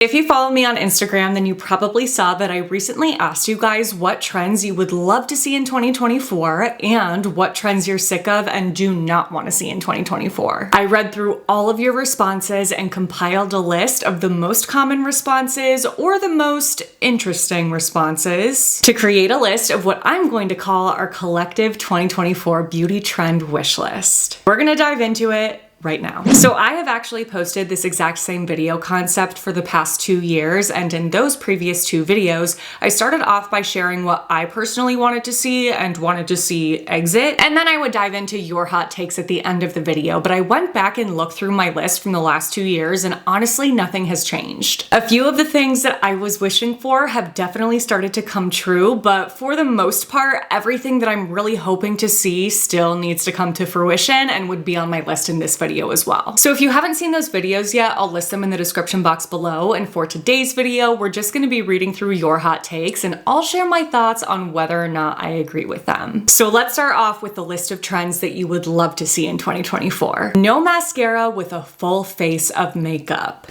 If you follow me on Instagram, then you probably saw that I recently asked you guys what trends you would love to see in 2024 and what trends you're sick of and do not want to see in 2024. I read through all of your responses and compiled a list of the most common responses or the most interesting responses to create a list of what I'm going to call our collective 2024 beauty trend wish list. We're gonna dive into it right now. So I have actually posted this exact same video concept for the past 2 years, and in those previous 2 videos, I started off by sharing what I personally wanted to see and wanted to see exit, and then I would dive into your hot takes at the end of the video. But I went back and looked through my list from the last 2 years, and honestly, nothing has changed. A few of the things that I was wishing for have definitely started to come true, but for the most part, everything that I'm really hoping to see still needs to come to fruition and would be on my list in this video as well. So if you haven't seen those videos yet, I'll list them in the description box below. And for today's video, we're just going to be reading through your hot takes and I'll share my thoughts on whether or not I agree with them. So let's start off with the list of trends that you would love to see in 2024. No mascara with a full face of makeup.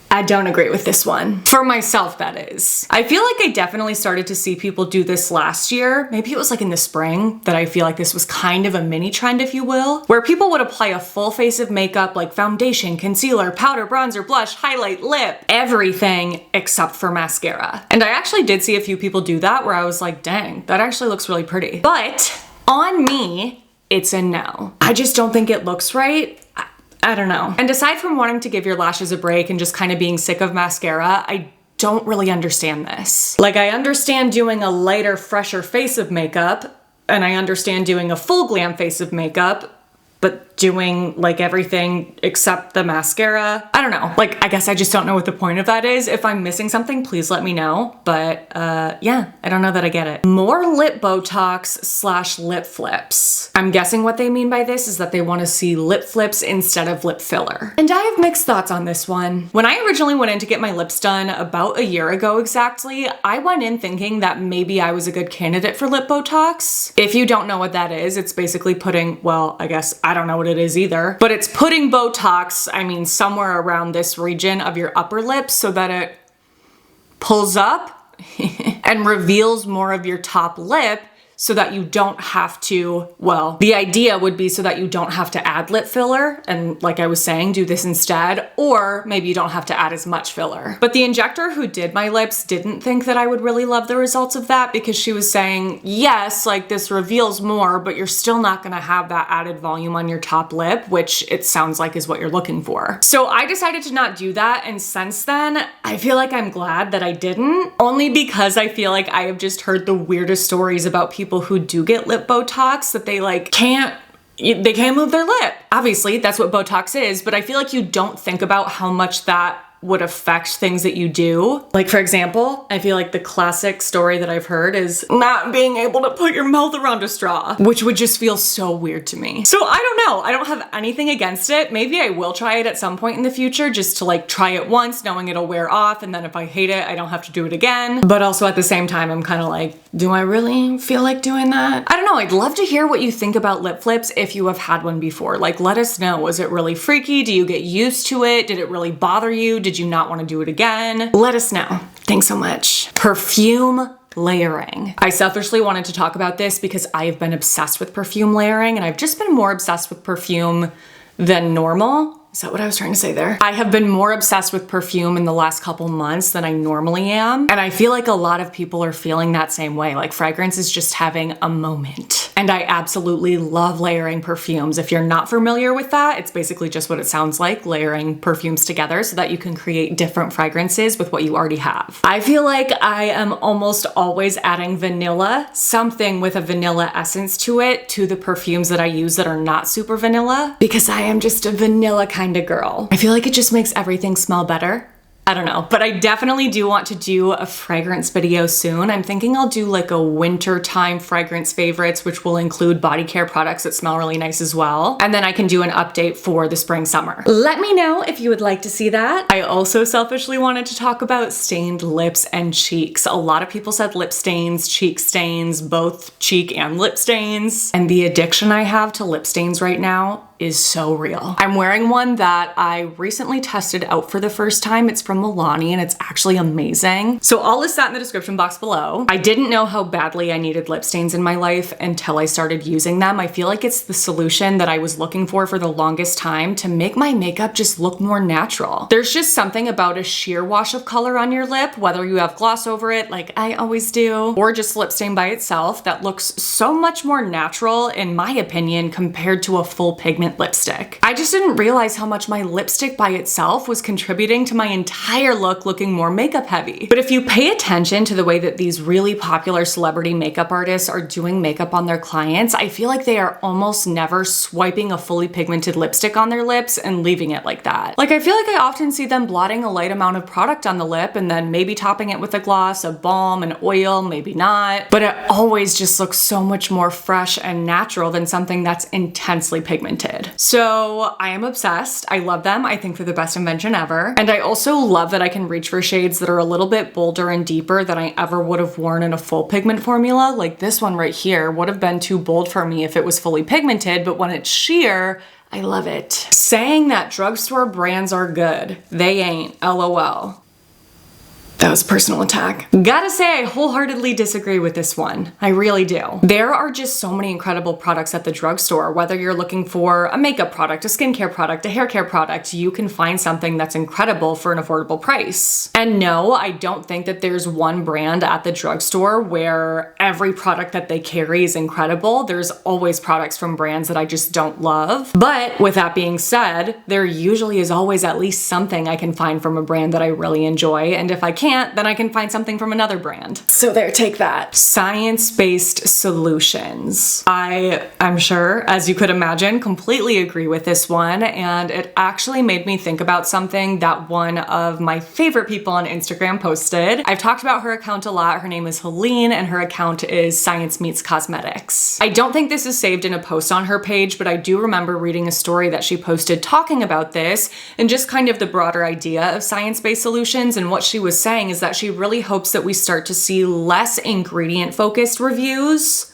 I don't agree with this one. For myself, that is. I feel like I definitely started to see people do this last year. Maybe it was like in the spring that I feel like this was kind of a mini trend, if you will, where people would apply a full face of makeup like foundation, concealer, powder, bronzer, blush, highlight, lip, everything except for mascara. And I actually did see a few people do that where I was like, dang, that actually looks really pretty. But on me, it's a no. I just don't think it looks right. I don't know. And aside from wanting to give your lashes a break and just kind of being sick of mascara, I don't really understand this. Like, I understand doing a lighter, fresher face of makeup, and I understand doing a full glam face of makeup, but doing like everything except the mascara, I don't know. Like, I guess I just don't know what the point of that is. If I'm missing something, please let me know. But yeah, I don't know that I get it. More lip Botox / lip flips. I'm guessing what they mean by this is that they want to see lip flips instead of lip filler. And I have mixed thoughts on this one. When I originally went in to get my lips done about a year ago exactly, I went in thinking that maybe I was a good candidate for lip Botox. If you don't know what that is, it's basically putting, well, I guess I don't know what it is either, but it's putting Botox, I mean, somewhere around this region of your upper lip so that it pulls up and reveals more of your top lip so that you don't have to, well, the idea would be so that you don't have to add lip filler and, like I was saying, do this instead, or maybe you don't have to add as much filler. But the injector who did my lips didn't think that I would really love the results of that because she was saying, yes, like this reveals more, but you're still not gonna have that added volume on your top lip, which it sounds like is what you're looking for. So I decided to not do that, and since then, I feel like I'm glad that I didn't, only because I feel like I have just heard the weirdest stories about people who do get lip Botox that they like can't move their lip. Obviously, that's what Botox is, but I feel like you don't think about how much that would affect things that you do. Like, for example, I feel like the classic story that I've heard is not being able to put your mouth around a straw, which would just feel so weird to me. So I don't know. I don't have anything against it. Maybe I will try it at some point in the future just to like try it once, knowing it'll wear off, and then if I hate it, I don't have to do it again. But also at the same time, I'm kind of like, do I really feel like doing that? I don't know. I'd love to hear what you think about lip flips if you have had one before. Like, let us know. Was it really freaky? Do you get used to it? Did it really bother you? Did you not want to do it again? Let us know. Thanks so much. Perfume layering. I selfishly wanted to talk about this because I have been obsessed with perfume layering, and I've just been more obsessed with perfume than normal. Is that what I was trying to say there? I have been more obsessed with perfume in the last couple months than I normally am. And I feel like a lot of people are feeling that same way. Like, fragrance is just having a moment. And I absolutely love layering perfumes. If you're not familiar with that, it's basically just what it sounds like, layering perfumes together so that you can create different fragrances with what you already have. I feel like I am almost always adding vanilla, something with a vanilla essence to it, to the perfumes that I use that are not super vanilla, because I am just a vanilla kind of girl. I feel like it just makes everything smell better. I don't know, but I definitely do want to do a fragrance video soon. I'm thinking I'll do like a winter time fragrance favorites, which will include body care products that smell really nice as well. And then I can do an update for the spring summer. Let me know if you would like to see that. I also selfishly wanted to talk about stained lips and cheeks. A lot of people said lip stains, cheek stains, both cheek and lip stains. And the addiction I have to lip stains right now is so real. I'm wearing one that I recently tested out for the first time. It's from Milani and it's actually amazing. So I'll list that in the description box below. I didn't know how badly I needed lip stains in my life until I started using them. I feel like it's the solution that I was looking for the longest time to make my makeup just look more natural. There's just something about a sheer wash of color on your lip, whether you have gloss over it like I always do, or just lip stain by itself, that looks so much more natural in my opinion compared to a full pigment lipstick. I just didn't realize how much my lipstick by itself was contributing to my entire look looking more makeup heavy. But if you pay attention to the way that these really popular celebrity makeup artists are doing makeup on their clients, I feel like they are almost never swiping a fully pigmented lipstick on their lips and leaving it like that. Like I feel like I often see them blotting a light amount of product on the lip and then maybe topping it with a gloss, a balm, an oil, maybe not. But it always just looks so much more fresh and natural than something that's intensely pigmented. So I am obsessed. I love them. I think they're the best invention ever. And I also love that I can reach for shades that are a little bit bolder and deeper than I ever would have worn in a full pigment formula. Like this one right here would have been too bold for me if it was fully pigmented, but when it's sheer, I love it. Saying that drugstore brands are good, they ain't, LOL. That was a personal attack. Gotta say, I wholeheartedly disagree with this one. I really do. There are just so many incredible products at the drugstore. Whether you're looking for a makeup product, a skincare product, a hair care product, you can find something that's incredible for an affordable price. And no, I don't think that there's one brand at the drugstore where every product that they carry is incredible. There's always products from brands that I just don't love. But with that being said, there usually is always at least something I can find from a brand that I really enjoy. And if I can't, then I can find something from another brand. So there, take that. Science-based solutions. I'm sure, as you could imagine, completely agree with this one, and it actually made me think about something that one of my favorite people on Instagram posted. I've talked about her account a lot. Her name is Helene, and her account is Science Meets Cosmetics. I don't think this is saved in a post on her page, but I do remember reading a story that she posted talking about this and just kind of the broader idea of science-based solutions. And what she was saying is that she really hopes that we start to see less ingredient-focused reviews.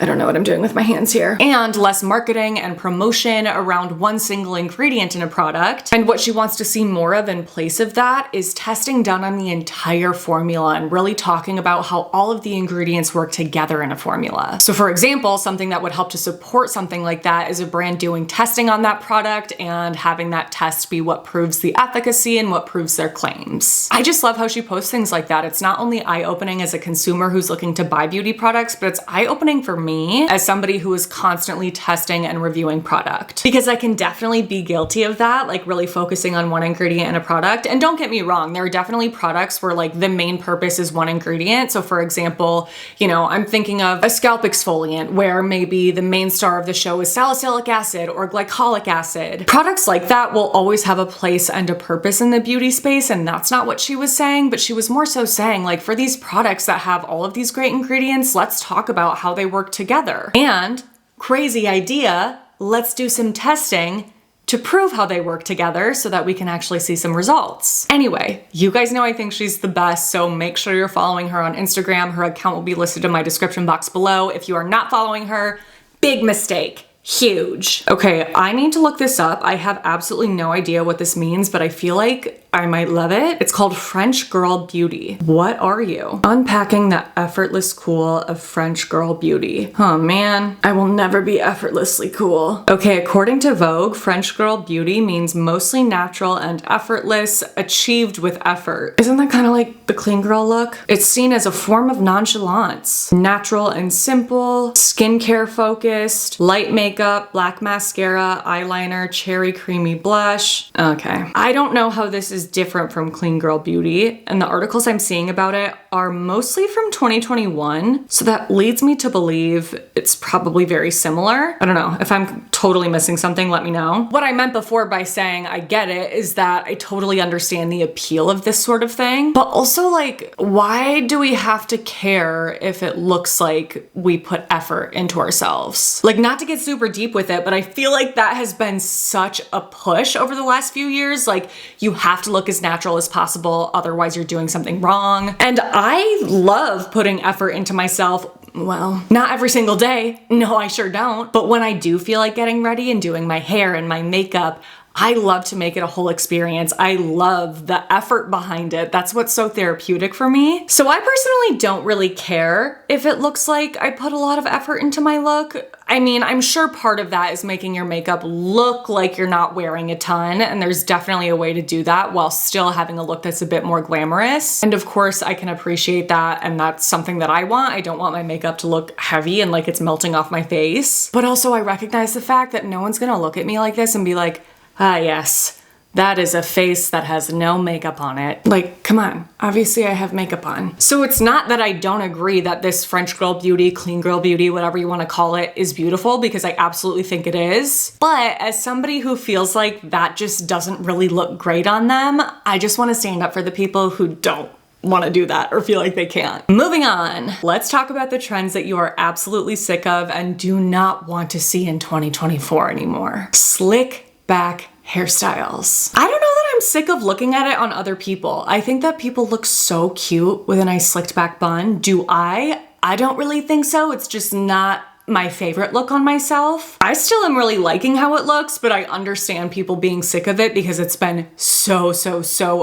I don't know what I'm doing with my hands here. And less marketing and promotion around one single ingredient in a product. And what she wants to see more of in place of that is testing done on the entire formula and really talking about how all of the ingredients work together in a formula. So for example, something that would help to support something like that is a brand doing testing on that product and having that test be what proves the efficacy and what proves their claims. I just love how she posts things like that. It's not only eye-opening as a consumer who's looking to buy beauty products, but it's eye-opening for me as somebody who is constantly testing and reviewing product. Because I can definitely be guilty of that, like really focusing on one ingredient in a product. And don't get me wrong, there are definitely products where like the main purpose is one ingredient. So for example, you know, I'm thinking of a scalp exfoliant where maybe the main star of the show is salicylic acid or glycolic acid. Products like that will always have a place and a purpose in the beauty space, and that's not what she was saying, but she was more so saying like for these products that have all of these great ingredients, let's talk about how they work together. And crazy idea, let's do some testing to prove how they work together so that we can actually see some results. Anyway, you guys know I think she's the best, so make sure you're following her on Instagram. Her account will be listed in my description box below. If you are not following her, big mistake. Huge. Okay, I need to look this up. I have absolutely no idea what this means, but I feel like I might love it. It's called French Girl Beauty. What are you? Unpacking the effortless cool of French girl beauty. Oh man, I will never be effortlessly cool. Okay, according to Vogue, French girl beauty means mostly natural and effortless, achieved with effort. Isn't that kind of like the clean girl look? It's seen as a form of nonchalance. Natural and simple, skincare focused, light makeup, black mascara, eyeliner, cherry creamy blush. Okay, I don't know how this is different from clean girl beauty, and the articles I'm seeing about it are mostly from 2021, so that leads me to believe it's probably very similar. I don't know. If I'm totally missing something, let me know. What I meant before by saying I get it is that I totally understand the appeal of this sort of thing, but also like, why do we have to care if it looks like we put effort into ourselves? Like, not to get super deep with it, but I feel like that has been such a push over the last few years. Like, you have to look as natural as possible, otherwise you're doing something wrong. And I love putting effort into myself well, not every single day. No, I sure don't. But when I do feel like getting ready and doing my hair and my makeup, I love to make it a whole experience. I love the effort behind it. That's what's so therapeutic for me. So I personally don't really care if it looks like I put a lot of effort into my look. I mean, I'm sure part of that is making your makeup look like you're not wearing a ton, and there's definitely a way to do that while still having a look that's a bit more glamorous. And of course, I can appreciate that, and that's something that I want. I don't want my makeup to look heavy and like it's melting off my face. But also I recognize the fact that no one's gonna look at me like this and be like, ah, yes, that is a face that has no makeup on it. Like, come on, obviously I have makeup on. So it's not that I don't agree that this French girl beauty, clean girl beauty, whatever you want to call it, is beautiful, because I absolutely think it is. But as somebody who feels like that just doesn't really look great on them, I just want to stand up for the people who don't want to do that or feel like they can't. Moving on, let's talk about the trends that you are absolutely sick of and do not want to see in 2024 anymore. Slick back hairstyles. I don't know that I'm sick of looking at it on other people. I think that people look so cute with a nice slicked back bun. Do I? I don't really think so. It's just not my favorite look on myself. I still am really liking how it looks, but I understand people being sick of it because it's been so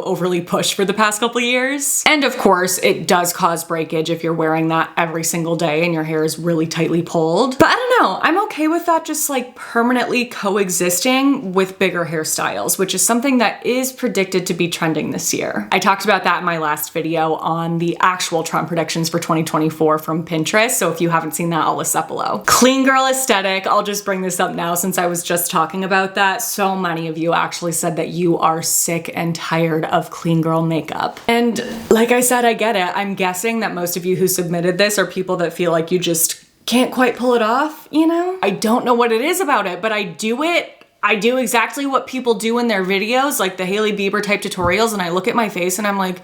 overly pushed for the past couple years. And of course, it does cause breakage if you're wearing that every single day and your hair is really tightly pulled. But I don't know, I'm okay with that just like permanently coexisting with bigger hairstyles, which is something that is predicted to be trending this year. I talked about that in my last video on the actual trend predictions for 2024 from Pinterest, so if you haven't seen that, I'll list that below. Clean girl aesthetic. I'll just bring this up now since I was just talking about that. So many of you actually said that you are sick and tired of clean girl makeup. And like I said, I get it. I'm guessing that most of you who submitted this are people that feel like you just can't quite pull it off, you know? I don't know what it is about it, but I do it. I do exactly what people do in their videos, like the Hailey Bieber type tutorials, and I look at my face and I'm like,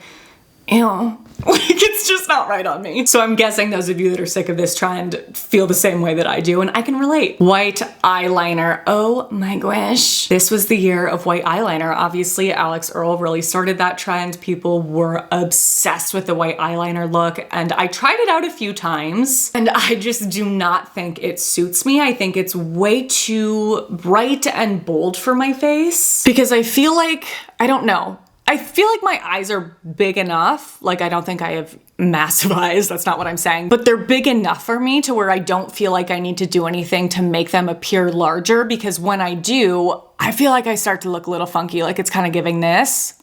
ew. Like, it's just not right on me. So I'm guessing those of you that are sick of this trend feel the same way that I do, and I can relate. White eyeliner. Oh my gosh. This was the year of white eyeliner. Obviously, Alex Earle really started that trend. People were obsessed with the white eyeliner look, and I tried it out a few times, and I just do not think it suits me. I think it's way too bright and bold for my face, because I feel like, I don't know, I feel like my eyes are big enough. Like, I don't think I have massive eyes, that's not what I'm saying, but they're big enough for me to where I don't feel like I need to do anything to make them appear larger, because when I do, I feel like I start to look a little funky, like it's kind of giving this.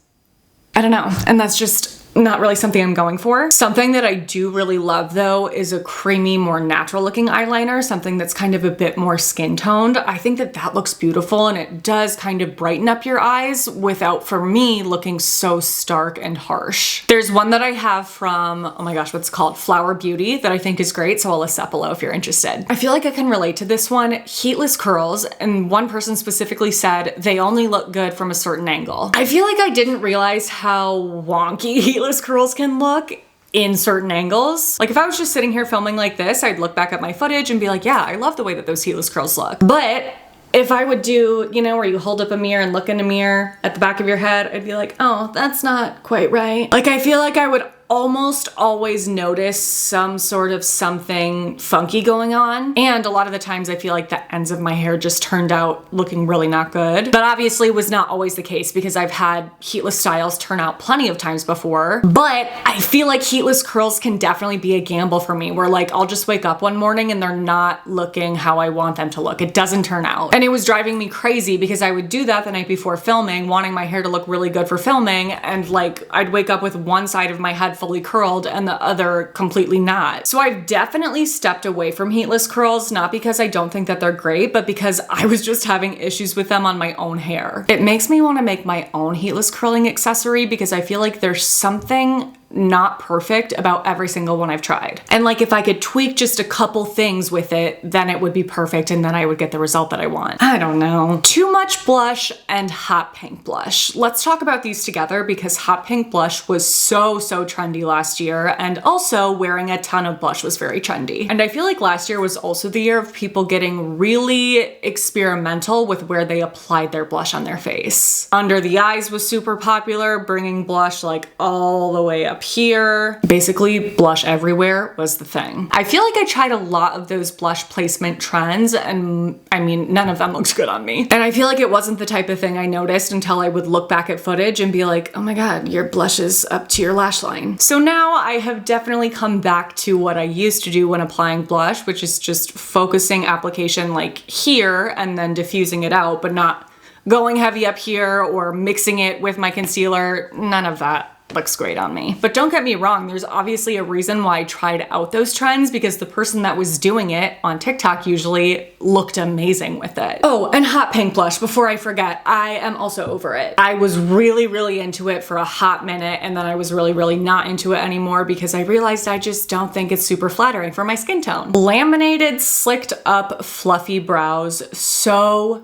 I don't know, and that's just not really something I'm going for. Something that I do really love though is a creamy, more natural looking eyeliner, something that's kind of a bit more skin toned. I think that that looks beautiful, and it does kind of brighten up your eyes without, for me, looking so stark and harsh. There's one that I have from, oh my gosh, what's it called? Flower Beauty, that I think is great, so I'll list that below if you're interested. I feel like I can relate to this one. Heatless curls, and one person specifically said they only look good from a certain angle. I feel like I didn't realize how wonky heatless curls can look in certain angles. Like if I was just sitting here filming like this, I'd look back at my footage and be like, yeah, I love the way that those heatless curls look. But if I would do, you know, where you hold up a mirror and look in a mirror at the back of your head, I'd be like, oh, that's not quite right. Like I feel like I would almost always notice some sort of something funky going on. And a lot of the times I feel like the ends of my hair just turned out looking really not good. That obviously was not always the case, because I've had heatless styles turn out plenty of times before. But I feel like heatless curls can definitely be a gamble for me, where like I'll just wake up one morning and they're not looking how I want them to look. It doesn't turn out. And it was driving me crazy because I would do that the night before filming, wanting my hair to look really good for filming, and like I'd wake up with one side of my head fully curled and the other completely not. So I've definitely stepped away from heatless curls, not because I don't think that they're great, but because I was just having issues with them on my own hair. It makes me want to make my own heatless curling accessory, because I feel like there's something not perfect about every single one I've tried. And like if I could tweak just a couple things with it, then it would be perfect, and then I would get the result that I want. I don't know. Too much blush and hot pink blush. Let's talk about these together, because hot pink blush was so trendy last year, and also wearing a ton of blush was very trendy. And I feel like last year was also the year of people getting really experimental with where they applied their blush on their face. Under the eyes was super popular, bringing blush like all the way up up here. Basically, blush everywhere was the thing. I feel like I tried a lot of those blush placement trends, and I mean, none of them looked good on me. And I feel like it wasn't the type of thing I noticed until I would look back at footage and be like, oh my God, your blush is up to your lash line. So now I have definitely come back to what I used to do when applying blush, which is just focusing application like here and then diffusing it out, but not going heavy up here or mixing it with my concealer. None of that looks great on me. But don't get me wrong, there's obviously a reason why I tried out those trends, because the person that was doing it on TikTok usually looked amazing with it. Oh, and hot pink blush, before I forget, I am also over it. I was really into it for a hot minute, and then I was really not into it anymore because I realized I just don't think it's super flattering for my skin tone. Laminated, slicked up, fluffy brows. So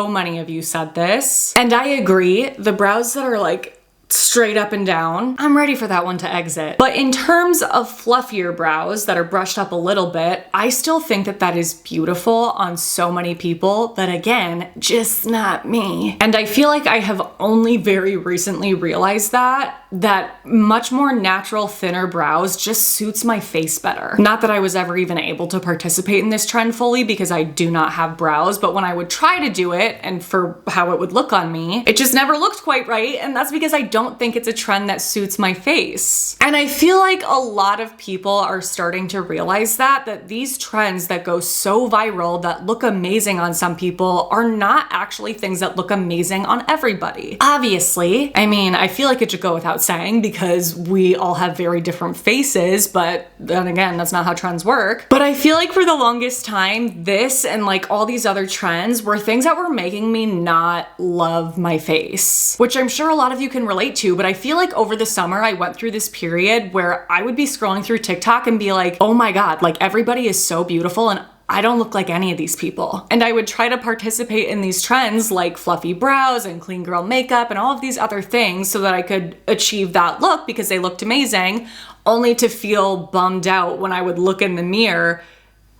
many of you said this, and I agree. The brows that are like straight up and down, I'm ready for that one to exit. But in terms of fluffier brows that are brushed up a little bit, I still think that that is beautiful on so many people, but again, just not me. And I feel like I have only very recently realized that much more natural, thinner brows just suits my face better. Not that I was ever even able to participate in this trend fully because I do not have brows, but when I would try to do it and for how it would look on me, it just never looked quite right, and that's because I don't think it's a trend that suits my face. And I feel like a lot of people are starting to realize that these trends that go so viral that look amazing on some people are not actually things that look amazing on everybody. Obviously, I mean, I feel like it should go without saying because we all have very different faces, but then again, that's not how trends work. But I feel like for the longest time, this and like all these other trends were things that were making me not love my face, which I'm sure a lot of you can relate to, but I feel like over the summer, I went through this period where I would be scrolling through TikTok and be like, oh my God, like everybody is so beautiful and I don't look like any of these people. And I would try to participate in these trends like fluffy brows and clean girl makeup and all of these other things so that I could achieve that look because they looked amazing, only to feel bummed out when I would look in the mirror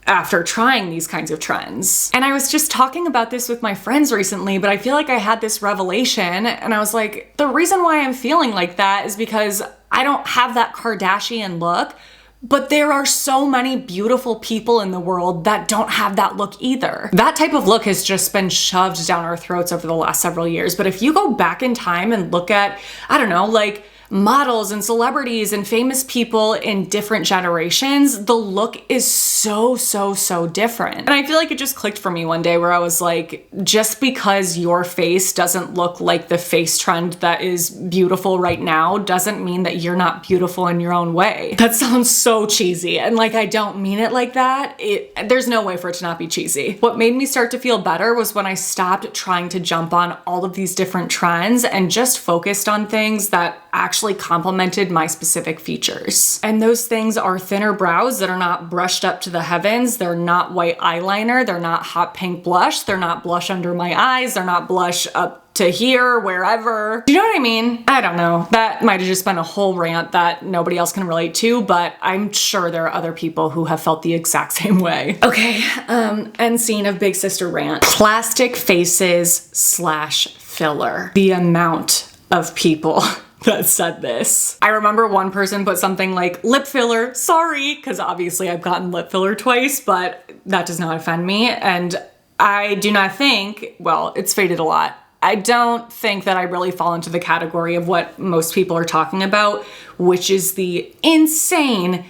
after trying these kinds of trends. And I was just talking about this with my friends recently, but I feel like I had this revelation and I was like, the reason why I'm feeling like that is because I don't have that Kardashian look, but there are so many beautiful people in the world that don't have that look either. That type of look has just been shoved down our throats over the last several years. But if you go back in time and look at, I don't know, like models and celebrities and famous people in different generations, the look is so different. And I feel like it just clicked for me one day where I was like, just because your face doesn't look like the face trend that is beautiful right now doesn't mean that you're not beautiful in your own way. That sounds so cheesy, and like I don't mean it like that. There's no way for it to not be cheesy. What made me start to feel better was when I stopped trying to jump on all of these different trends and just focused on things that actually complemented my specific features. And those things are thinner brows that are not brushed up to the heavens, they're not white eyeliner, they're not hot pink blush, they're not blush under my eyes, they're not blush up to here, wherever. Do you know what I mean? I don't know. That might have just been a whole rant that nobody else can relate to, but I'm sure there are other people who have felt the exact same way. Okay, end scene of Big Sister rant. Plastic faces / filler. The amount of people that said this. I remember one person put something like lip filler, sorry, because obviously I've gotten lip filler twice, but that does not offend me. And I do not think, well, it's faded a lot. I don't think that I really fall into the category of what most people are talking about, which is the insane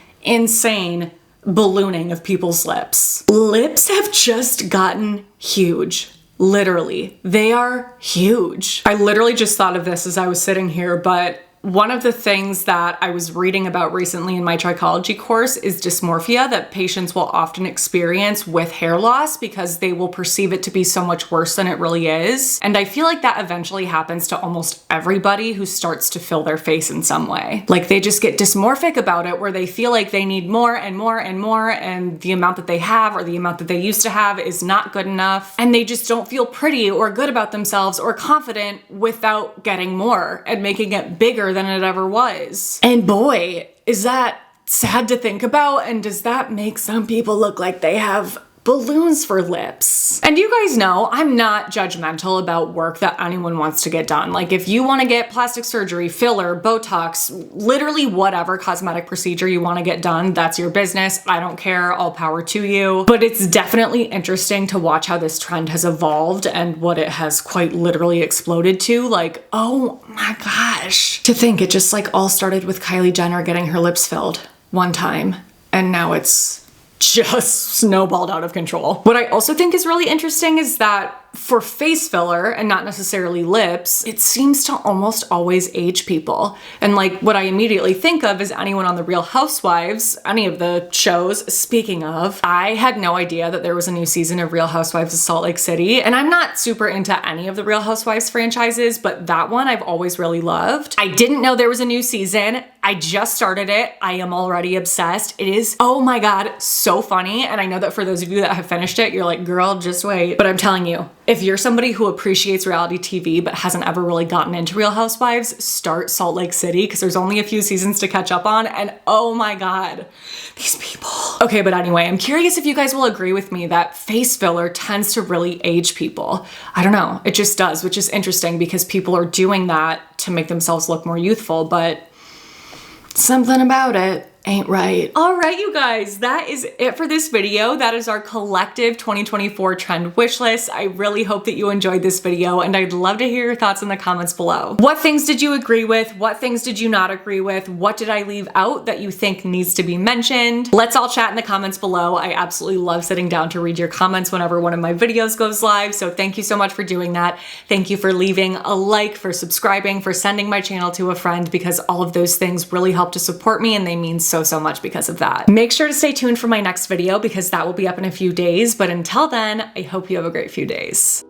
ballooning of people's lips. Lips have just gotten huge. Literally, they are huge. I literally just thought of this as I was sitting here, but one of the things that I was reading about recently in my trichology course is dysmorphia that patients will often experience with hair loss because they will perceive it to be so much worse than it really is. And I feel like that eventually happens to almost everybody who starts to fill their face in some way. Like they just get dysmorphic about it where they feel like they need more and more and more, and the amount that they have or the amount that they used to have is not good enough, and they just don't feel pretty or good about themselves or confident without getting more and making it bigger than it ever was. And boy, is that sad to think about, and does that make some people look like they have balloons for lips. And you guys know I'm not judgmental about work that anyone wants to get done. Like if you want to get plastic surgery, filler, Botox, literally whatever cosmetic procedure you want to get done, that's your business. I don't care, all power to you. But it's definitely interesting to watch how this trend has evolved and what it has quite literally exploded to. Like, oh my gosh. To think it just like all started with Kylie Jenner getting her lips filled one time, and now it's just snowballed out of control. What I also think is really interesting is that for face filler and not necessarily lips, it seems to almost always age people. And like what I immediately think of is anyone on the Real Housewives, any of the shows. Speaking of, I had no idea that there was a new season of Real Housewives of Salt Lake City. And I'm not super into any of the Real Housewives franchises, but that one I've always really loved. I didn't know there was a new season. I just started it. I am already obsessed. It is, oh my God, so funny. And I know that for those of you that have finished it, you're like, girl, just wait. But I'm telling you, if you're somebody who appreciates reality TV but hasn't ever really gotten into Real Housewives, start Salt Lake City because there's only a few seasons to catch up on, and oh my God, these people. Okay, but anyway, I'm curious if you guys will agree with me that face filler tends to really age people. I don't know, it just does, which is interesting because people are doing that to make themselves look more youthful, but something about it ain't right. All right, you guys, that is it for this video. That is our collective 2024 trend wish list. I really hope that you enjoyed this video, and I'd love to hear your thoughts in the comments below. What things did you agree with? What things did you not agree with? What did I leave out that you think needs to be mentioned? Let's all chat in the comments below. I absolutely love sitting down to read your comments whenever one of my videos goes live, so thank you so much for doing that. Thank you for leaving a like, for subscribing, for sending my channel to a friend, because all of those things really help to support me, and they mean so much because of that. Make sure to stay tuned for my next video because that will be up in a few days, but until then, I hope you have a great few days.